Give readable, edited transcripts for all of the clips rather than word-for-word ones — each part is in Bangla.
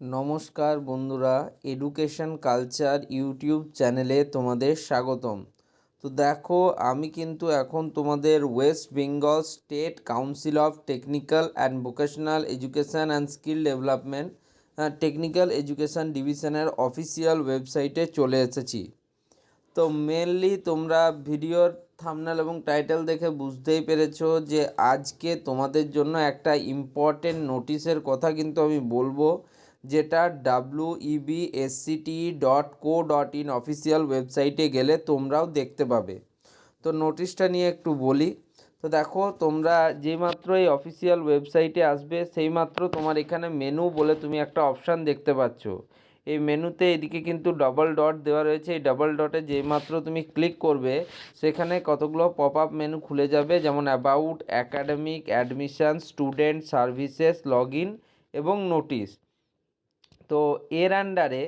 নমস্কার বন্ধুরা, এডুকেশন কালচার ইউটিউব চ্যানেলে তোমাদের স্বাগতম। তো দেখো, আমি কিন্তু এখন তোমাদের West Bengal state council of technical and vocational education and skill development technical education ডিভিশনের অফিসিয়াল ওয়েবসাইটে চলে এসেছি। তো মেনলি তোমরা ভিডিওর থাম্বনেল এবং টাইটেল দেখে বুঝতেই পেরেছো যে আজকে তোমাদের জন্য একটা ইম্পর্টেন্ট নোটিশের কথা কিন্তু আমি বলবো, যেটা webscte.co.in অফিসিয়াল ওয়েবসাইটে গেলে তোমরাও দেখতে পাবে। তো নোটিশটা নিয়ে একটু বলি। তো দেখো, তোমরা যেইমাত্র এই অফিসিয়াল ওয়েবসাইটে আসবে সেইমাত্র তোমার এখানে মেনু বলে তুমি একটা অপশান দেখতে পাচ্ছ। এই মেনুতে এদিকে কিন্তু ডবল ডট দেওয়া রয়েছে। এই ডবল ডটে যেইমাত্র তুমি ক্লিক করবে সেখানে কতগুলো পপ আপ মেনু খুলে যাবে, যেমন about, academic, admission, student services, log in এবং নোটিশ। তো এর আন্ডারে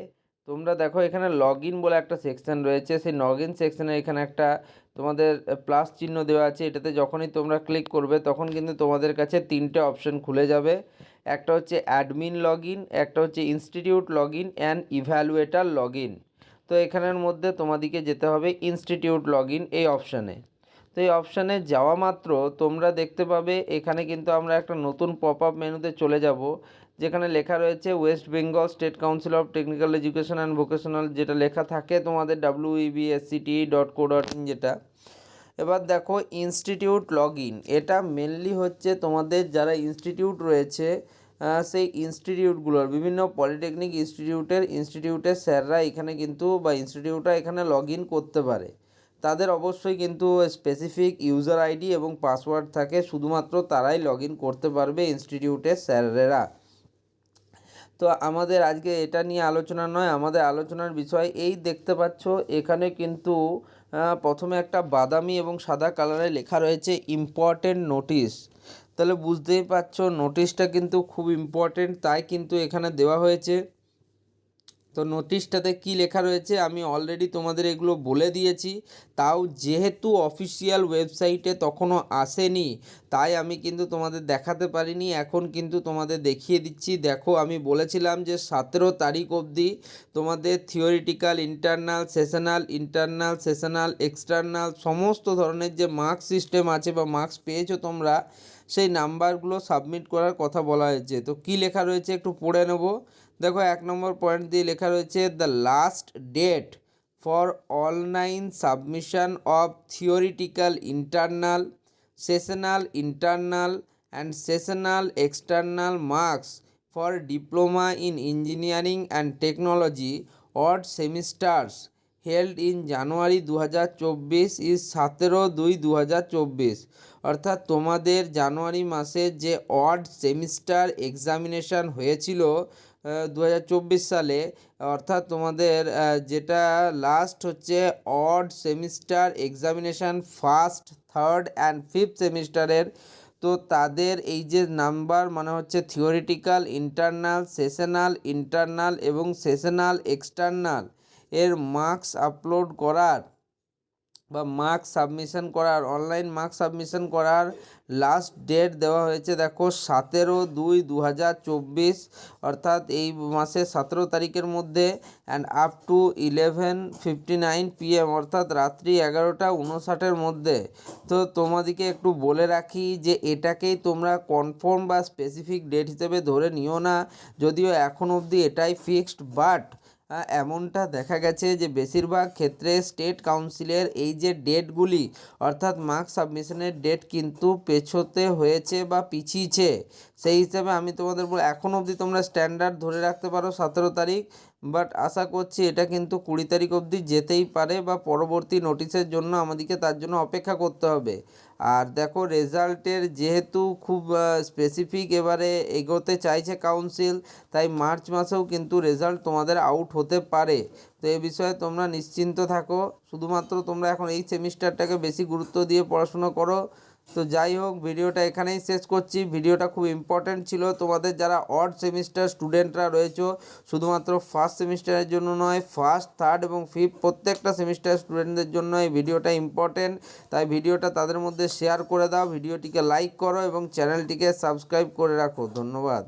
তোমরা দেখো এখানে লগ ইন বলে একটা সেকশান রয়েছে। সেই লগ ইন সেকশানে এখানে একটা তোমাদের প্লাস চিহ্ন দেওয়া আছে। এটাতে যখনই তোমরা ক্লিক করবে তখন কিন্তু তোমাদের কাছে তিনটে অপশান খুলে যাবে। একটা হচ্ছে অ্যাডমিন লগ ইন, একটা হচ্ছে institute log in and evaluator log in. তো এখানের মধ্যে তোমাদেরকে যেতে হবে ইনস্টিটিউট লগ ইন এই অপশানে। তো এই অপশানে যাওয়া মাত্র তোমরা দেখতে পাবে এখানে কিন্তু আমরা একটা নতুন পপ আপ মেনুতে চলে যাব, যেখানে লেখা রয়েছে West Bengal state council of technical education and vocational, যেটা লেখা থাকে তোমাদের webscte.co.in যেটা। এবার দেখো ইনস্টিটিউট লগ ইন, এটা মেনলি হচ্ছে তোমাদের যারা ইনস্টিটিউট রয়েছে সেই ইনস্টিটিউটগুলোর বিভিন্ন পলিটেকনিক ইনস্টিটিউটের স্যাররা এখানে কিন্তু বা ইনস্টিটিউটরা এখানে লগ ইন করতে পারে। তাদের অবশ্যই কিন্তু স্পেসিফিক ইউজার আইডি এবং পাসওয়ার্ড থাকে, শুধুমাত্র তারাই লগ ইন করতে পারবে ইনস্টিটিউটের স্যারেরা। তো আমাদের আজকে এটা নিয়ে আলোচনা নয়, আমাদের আলোচনার বিষয় এই দেখতে পাচ্ছ এখানে কিন্তু প্রথমে একটা বাদামি এবং সাদা কালারে লেখা রয়েছে ইম্পর্টেন্ট নোটিশ। তাহলে বুঝতেই পারছো নোটিশটা কিন্তু খুব ইম্পর্টেন্ট, তাই কিন্তু এখানে দেওয়া হয়েছে। তো নোটিশটাতে কি লেখা রয়েছে আমি অলরেডি তোমাদের এগুলো বলে দিয়েছি, তাও যেহেতু অফিসিয়াল ওয়েবসাইটে তখনও আসেনি তাই আমি কিন্তু তোমাদের দেখাতে পারিনি। এখন কিন্তু তোমাদের দেখিয়ে দিচ্ছি। দেখো, আমি বলেছিলাম যে 17 তারিখ অবধি তোমাদের থিওরিটিক্যাল, ইন্টারনাল, সেশনাল, এক্সটার্নাল সমস্ত ধরনের যে মার্কস সিস্টেম আছে বা মার্কস পেয়েছো তোমরা, সেই নাম্বারগুলো সাবমিট করার কথা বলা হয়েছে। তো কি লেখা রয়েছে একটু পড়ে নেব। দেখো, 1 নম্বর পয়েন্ট দিয়ে লেখা রয়েছে the last date for online submission of theoretical internal, sessional internal and sessional external marks for diploma in engineering and technology odd semesters held in January 2024 is 17/2/2024। অর্থাৎ তোমাদের জানুয়ারি মাসে যে অড সেমিস্টার এক্সামিনেশান হয়েছিল 2024 সালে, অর্থাৎ তোমাদের যেটা লাস্ট হচ্ছে odd semester examination first, third and fifth সেমিস্টারের, তো তাদের এই যে নাম্বার মানে হচ্ছে থিওরিটিক্যাল ইন্টারনাল এবং সেশনাল এক্সটার্নাল এর মার্কস আপলোড করার বা মার্কস সাবমিশন করার, অনলাইন মার্কস সাবমিশন করার লাস্ট ডেট দেওয়া হয়েছে। দেখো 17/2/2024, অর্থাৎ এই মাসের 17 তারিখের মধ্যে অ্যান্ড আপ টু 11:59 PM, অর্থাৎ রাত্রি 11:59 মধ্যে। তো তোমাদেরকে একটু বলে রাখি যে এটাকেই তোমরা কনফার্ম বা স্পেসিফিক ডেট হিসেবে ধরে নিও না, যদিও এখন অবধি এটাই ফিক্সড। বাট এমনটা দেখা গেছে যে বেশিরভাগ ক্ষেত্রে স্টেট কাউন্সিলের এই যে ডেটগুলি, অর্থাৎ মার্কস সাবমিশনের ডেট কিন্তু পেছোতে হয়েছে বা পিছিয়েছে। সেই হিসাবে আমি তোমাদের এখন অবধি তোমরা স্ট্যান্ডার্ড ধরে রাখতে পারো 17 তারিখ, বাট আশা করছি এটা কিন্তু 20 তারিখ অবধি যেতেই পারে বা পরবর্তী নোটিশের জন্য আমাদেরকে তার জন্য অপেক্ষা করতে হবে। আর দেখো, রেজাল্টের যেহেতু খুব স্পেসিফিক এবারে এগোতে চাইছে কাউন্সিল, তাই মার্চ মাসেও কিন্তু রেজাল্ট তোমাদের আউট হতে পারে। তো এ বিষয়ে তোমরা নিশ্চিন্ত থাকো, শুধুমাত্র তোমরা এখন এই সেমিস্টারটাকে বেশি গুরুত্ব দিয়ে পড়াশুনো করো। তো যাই হোক, ভিডিওটা এখানেই শেষ করছি। ভিডিওটা খুব ইম্পর্ট্যান্ট ছিল তোমাদের যারা অড সেমিস্টার স্টুডেন্টরা রয়েছে, শুধুমাত্র ফার্স্ট সেমিস্টারের জন্য নয়, ফার্স্ট, থার্ড এবং ফিফথ প্রত্যেকটা সেমিস্টার স্টুডেন্টদের জন্য এই ভিডিওটা ইম্পর্ট্যান্ট। তাই ভিডিওটা তাদের মধ্যে শেয়ার করে দাও, ভিডিওটিকে লাইক করো এবং চ্যানেলটিকে সাবস্ক্রাইব করে রাখো। ধন্যবাদ।